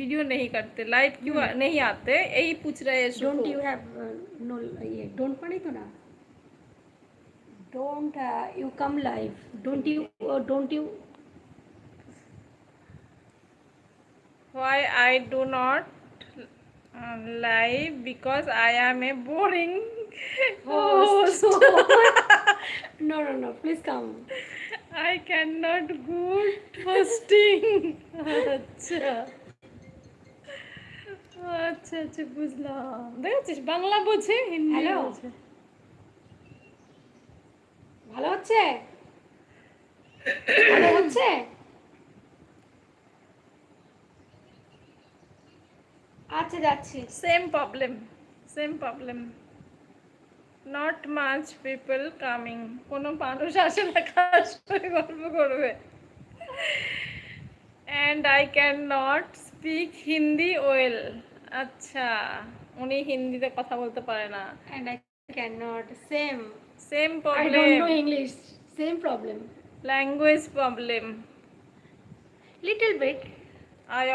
Video नहीं करते, live क्यों नहीं आते, यही पूछ रहे हैं डोंट सुको। यू हैव नो ये डोंट पढ़ी तो ना don't you come live don't you Why I do not live? Because I am a boring host. no please come I cannot good hosting. আচ্ছা আচ্ছা আচ্ছা বুঝলাম, দেখেছিস বাংলা বোঝে হিন্দি Hello? বোঝে। ভালো হচ্ছে ভালো হচ্ছে আচ্ছা যাচ্ছি same problem, same problem, not much people coming. কোনো মানুষ আসে না কার সাথে গল্প করবে। And I can not speak Hindi well. আচ্ছা, উনি হিন্দিতে কথা বলতে পারে না। and I cannot same same I don't problem, know English same problem language problem. little bit I